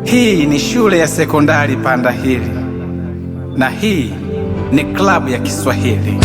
Hii ni shule ya sekondari Pandahili na hii ni klabu ya Kiswahili.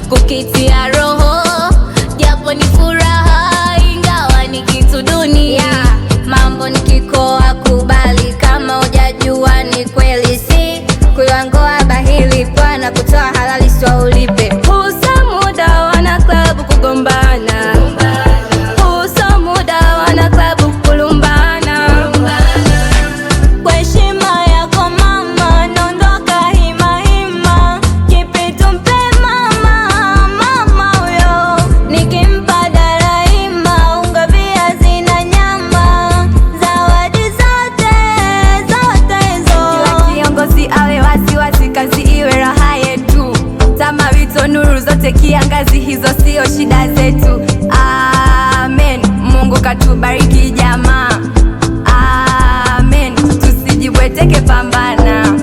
Kukitia roho japo ni furaha, ingawa ni kitu dunia. Mambo nikikoa kubali, kama hujajua ni kweli, si kulangoa bahili pana kutoa halali swa ulipe. Husa muda wana klabu kugombana, husa muda wana klabu kulumbana. Kwa heshima yako mama, nondoka hima hima, kipi tumpe nuru zote kiangazi, hizo sio shida zetu. Amen, Mungu katubariki jamaa. Amen, tusijibweteke, pambana.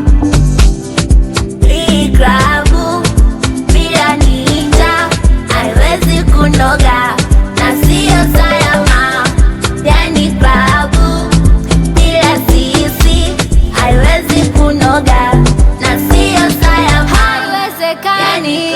Hii klabu bila ninja haiwezi kunoga na sio salama. Yani klabu bila sisi haiwezi kunoga na sio salama. Haiwezekani.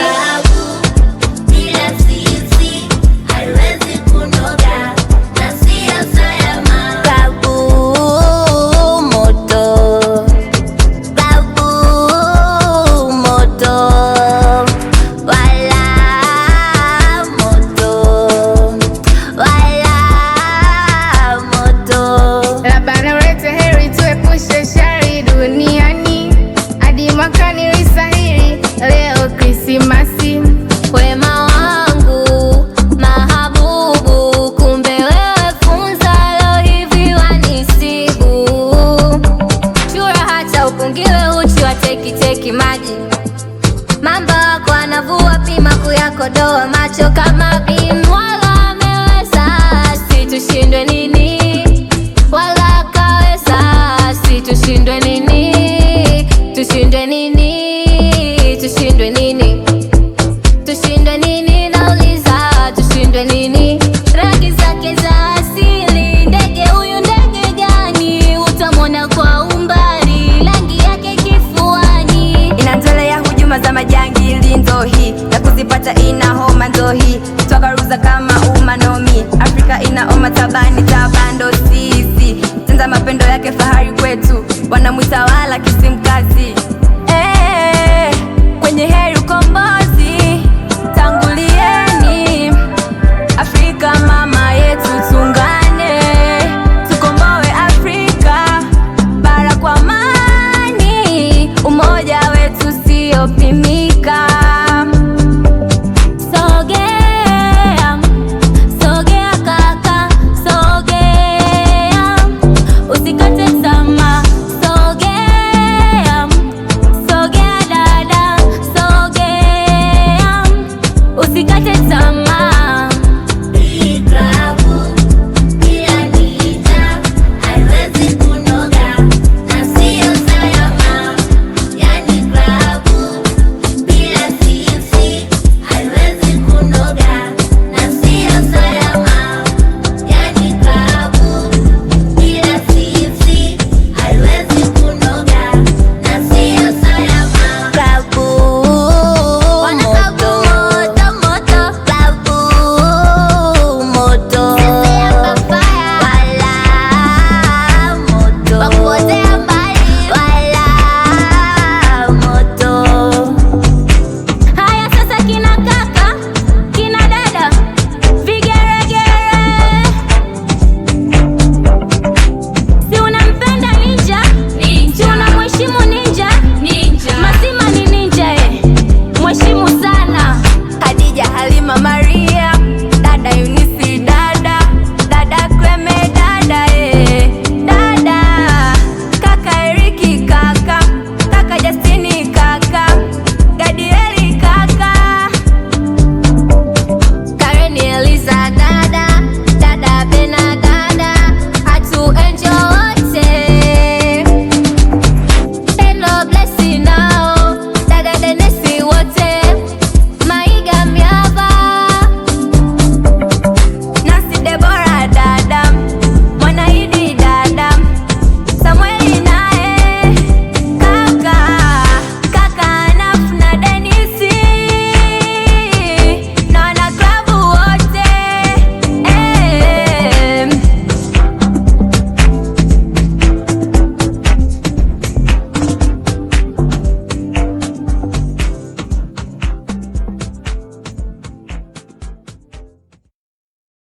Leo Krismasi, wema wangu mahabubu, kumbe wewe funza leo hivi wanisibu. Chura hata upungiwe uchi wa teki maji, mamba wako anavua pima kuyakodoa macho kama bin. Wala ameweza si tushindwe nini, wala kaweza si tushindwe nini, tushindwe nini, tushindwe nini, tushindwe nini, nauliza tushindwe nini? Rangi zake za asili, ndege huyu ndege gani? Utamwona kwa umbali, rangi yake kifuani. inatolea hujuma za majangili, ndohi na kuzipata ina homa ndohi toka Halima Maria